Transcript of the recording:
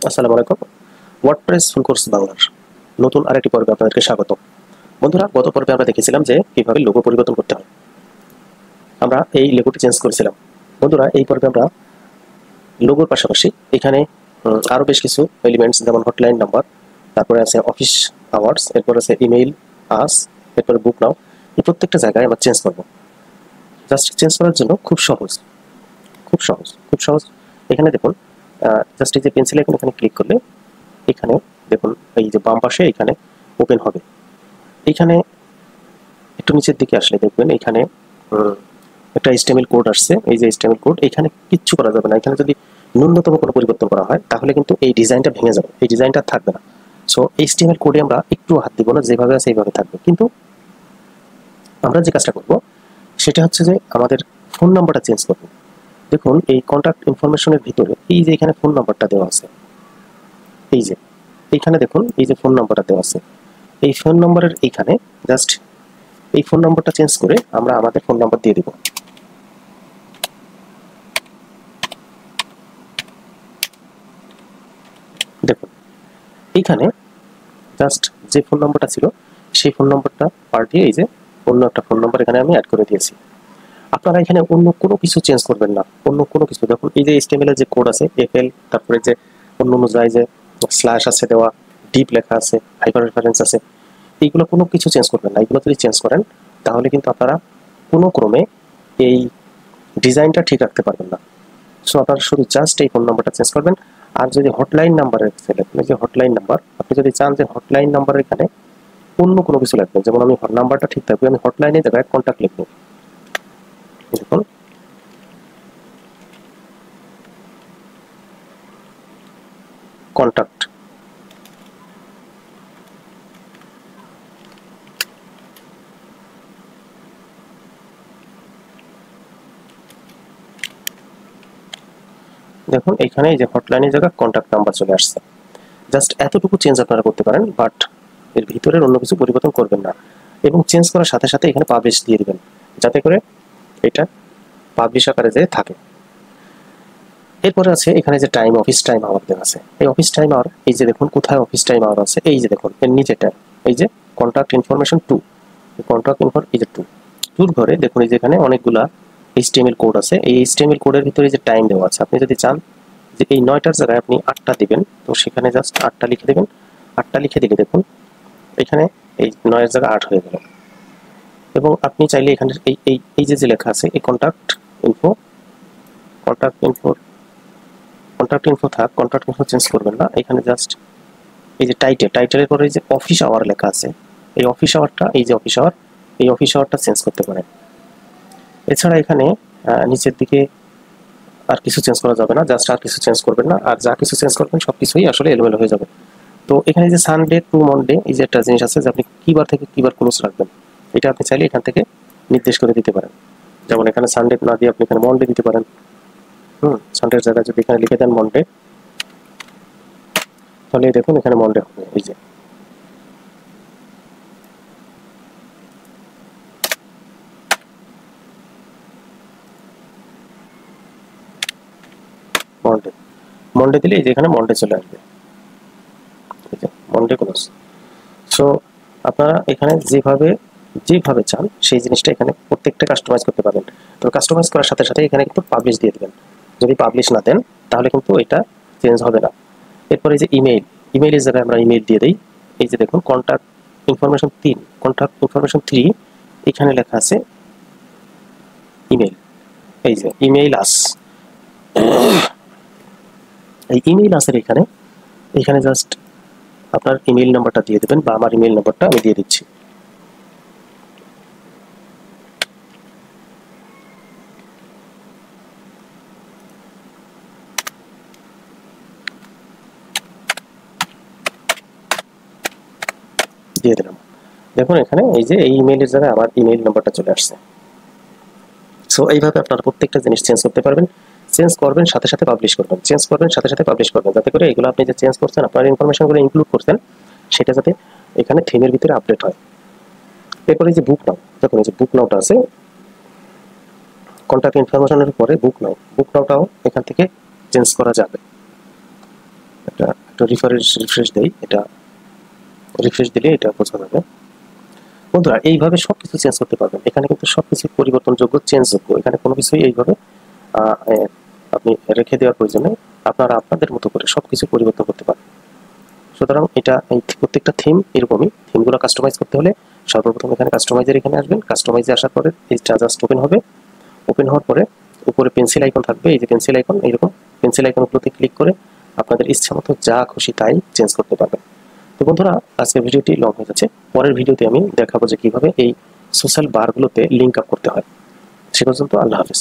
আসসালামু আলাইকুম। WordPress full course বাংলার নতুন আরেকটি পর্বে আপনাদেরকে স্বাগত। বন্ধুরা, গত পর্বে আমরা দেখেছিলাম যে কিভাবে লোগো পরিবর্তন করতে হয়। আমরা এই লোগোটি চেঞ্জ করেছিলাম। বন্ধুরা, এই পর্বে আমরা লোগোর পাশাপাশি এখানে আরও বেশ কিছু এলিমেন্টস, যেমন হটলাইন নাম্বার, তারপরে আছে অফিস আওয়ার্স, এরপর আছে ইমেইল আস, এরপরে বুক নাও, এই প্রত্যেকটা জায়গায় আমরা চেঞ্জ করব। জাস্ট চেঞ্জ করার জন্য খুব সহজ। এখানে দেখুন, জাস্ট এই যে পেন্সিল আইকন, এখানে ক্লিক করলে এখানে দেখুন এই যে বাম পাশে এখানে ওপেন হবে। এইখানে একটু নিচের দিকে আসলে দেখবেন এখানে একটা HTML কোড আসছে। এই যে HTML কোড, এখানে কিচ্ছু করা যাবে না। এখানে যদি ন্যূনতম কোনো পরিবর্তন করা হয় তাহলে কিন্তু এই ডিজাইনটা ভেঙে যাবে, এই ডিজাইনটা থাকবে না। সো HTML কোডে আমরা একটু হাত দিব না, যেভাবে আছে এইভাবে থাকবে। কিন্তু আমরা যে কাজটা করব সেটা হচ্ছে যে আমাদের ফোন নাম্বারটা চেঞ্জ করব। দেখুন এই কন্ট্যাক্ট ইনফরমেশনের ভিতরে এই যে এখানে ফোন নাম্বারটা দেওয়া আছে, এই যে এইখানে দেখুন এই যে ফোন নাম্বারটা দেওয়া আছে, এই ফোন নাম্বারের এইখানে জাস্ট এই ফোন নাম্বারটা চেঞ্জ করে আমরা আমাদের ফোন নাম্বার দিয়ে দিব। দেখুন এইখানে জাস্ট যে ফোন নাম্বারটা ছিল সেই ফোন নাম্বারটা পাল্টিয়ে এই যে অন্য একটা ফোন নাম্বার এখানে আমি অ্যাড করে দিয়েছি। আপনারা এখানে অন্য কোনো কিছু চেঞ্জ করবেন না, অন্য কোনো কিছু। দেখুন এই যে HTML এর যে কোড আছে FL, তারপরে যে অন্য অনুযায়ী যে স্ল্যাশ আছে দেওয়া, ডিপ লেখা আছে, হাইপার রেফারেন্স আছে, এইগুলো কোনো কিছু চেঞ্জ করবেন না। এইগুলো যদি চেঞ্জ করেন তাহলে কিন্তু আপনারা কোনো ক্রমে এই ডিজাইনটা ঠিক রাখতে পারবেন না। সো আপনারা শুধু জাস্ট এই ফোন নাম্বারটা চেঞ্জ করবেন। আর যদি হটলাইন নাম্বারের যে হটলাইন নাম্বার, আপনি যদি চান যে হটলাইন নাম্বারের এখানে অন্য কোনো কিছু লিখবেন, যেমন আমি নাম্বারটা ঠিক থাকবে, আমি হটলাইনের জায়গায় কন্ট্যাক্ট লিখবো। দেখুন কন্ট্যাক্ট, দেখুন এখানে এই যে হটলাইনের জায়গায় কন্ট্যাক্ট নাম্বার চলে আসছে। জাস্ট এতটুকু চেঞ্জ আপনারা করতে পারেন, বাট এর ভিতরের অন্য কিছু পরিবর্তন করবেন না। এবং চেঞ্জ করার সাথে সাথে এখানে পাবলিশ দিয়ে দিবেন, যাতে করে এটা পাবলিশ আকারে যে থাকে। এরপরে আছে এখানে যে টাইম, অফিস টাইম আওয়ার দেওয়া আছে। এই অফিস টাইম আওয়ার, এই যে দেখুন কোথায় অফিস টাইম আওয়ার আছে, এই যে দেখুন এর নিচেটা, এই যে কন্ট্যাক্ট ইনফরমেশন 2, কন্ট্যাক্ট ইনফর এই যে 2 ঘরে দেখুন এই যে এখানে অনেকগুলা HTML কোড আছে। এই HTML কোডের ভিতরে যে টাইম দেওয়া আছে, আপনি যদি চান যে এই 9টার জায়গায় আপনি 8টা দিবেন, তো সেখানে জাস্ট 8টা লিখে দেবেন। 8টা লিখে দিলে দেখুন এখানে এই 9এর জায়গায় 8 হয়ে গেল। এবং আপনি চাইলে এখানে এই এই এই যে লেখা আছে এই কন্ট্যাক্ট ইনফো থাক, কন্ট্যাক্ট ইনফো চেঞ্জ করবেন না। এখানে জাস্ট এই যে টাইটেলের পরে এই যে অফিস আওয়ার লেখা আছে, এই অফিস আওয়ারটা, এই যে অফিস আওয়ার, এই অফিস আওয়ারটা চেঞ্জ করতে পারেন। এছাড়া এখানে নিচের দিকে আর কিছু চেঞ্জ করা যাবে না, জাস্ট আর কিছু চেঞ্জ করবেন না। আর যা কিছু চেঞ্জ করবেন সব কিছুই আসলে এলোমেলো হয়ে যাবে। তো এখানে যে সানডে টু মনডে, এই যে একটা জিনিস আছে যে আপনি কী বার থেকে কী বার ক্লোজ রাখবেন, এটা আপনি চাইলে এখান থেকে নির্দেশ করে দিতে পারেন। যেমন এখানে সানডে না দিয়ে আপনি এখানে মনডে দিতে পারেন। সানডের জায়গায় যদি এখানে লিখে দেন মনডে, তাহলে দেখুন এখানে মনডে হবে। এই যে মনডে দিলে এই যে এখানে মনডে চলে আসবে, এই যে মনডে ক্লোজ। সো আপনারা এখানে যেভাবে চান সেই জিনিসটা এখানে প্রত্যেকটা কাস্টমাইজ করতে পারবেন। তো কাস্টমাইজ করার সাথে সাথে এখানে কিন্তু পাবলিশ দিয়ে দেবেন। যদি পাবলিশ না দেন তাহলে কিন্তু এটা চেঞ্জ হবে না। এরপরে এই যে ইমেইলের জায়গায় আমরা ইমেইল দিয়ে দিই। এই যে দেখুন কন্ট্যাক্ট ইনফরমেশন 3, এখানে লেখা আছে ইমেইল, এই যে ইমেইল আস। এই ইমেইল আসের এখানে জাস্ট আপনার ইমেইল নাম্বারটা দিয়ে দেবেন, বা আমার ইমেইল নাম্বারটা আমি দিয়ে দিচ্ছি। দিয়ে দিলাম। দেখুন এখানে এই যে এই ইমেইলের জায়গায় আমার ইমেইল নাম্বারটা চলে আসছে। সো এইভাবে আপনারা প্রত্যেকটা জিনিস চেঞ্জ করতে পারবেন। চেঞ্জ করবেন সাথে সাথে পাবলিশ করবেন, চেঞ্জ করবেন সাথে সাথে পাবলিশ করবেন, যাতে করে এগুলো আপনি যে চেঞ্জ করছেন, আপনার ইনফরমেশনগুলো ইনক্লুড করছেন, সেটা যাতে এখানে থিমের ভিতরে আপডেট হয়। এরপরে যে বুক নাও, দেখুন এই যে বুক নাওটা আছে কন্ট্যাক্ট ইনফরমেশনের পরে বুক নাওটাও এখান থেকে চেঞ্জ করা যাবে। এটা একটু রিফ্রেশ দেই, এটা রিফ্রেশ দিলে এটা বোঝা যাবে। বন্ধুরা এইভাবে সবকিছু চেঞ্জ করতে পারবেন। এখানে কিন্তু সবকিছু পরিবর্তনযোগ্য, চেঞ্জযোগ্য। এখানে কোনো কিছুই এইভাবে আপনি রেখে দেওয়ার প্রয়োজনে আপনারা আপনাদের মতো করে সবকিছু পরিবর্তন করতে পারেন। সুতরাং এটা এই প্রত্যেকটা থিম এরকমই। থিমগুলো কাস্টমাইজ করতে হলে সর্বপ্রথম এখানে কাস্টমাইজের এখানে আসবেন। কাস্টমাইজে আসার পরে এইটা জাস্ট ওপেন হবে। ওপেন হওয়ার পরে উপরে পেন্সিল আইকন থাকবে, এই যে পেন্সিল আইকন, এইরকম পেন্সিল আইকনগুলোতে ক্লিক করে আপনাদের ইচ্ছা মতো যা খুশি তাই চেঞ্জ করতে পারবেন। তো বন্ধুরা, আজকের ভিডিওটি লং হয়ে যাচ্ছে। পরের ভিডিওতে আমি দেখাবো যে কিভাবে এই সোশ্যাল বারগুলোতে লিঙ্ক আপ করতে হয়। সে পর্যন্ত আল্লাহ হাফেজ।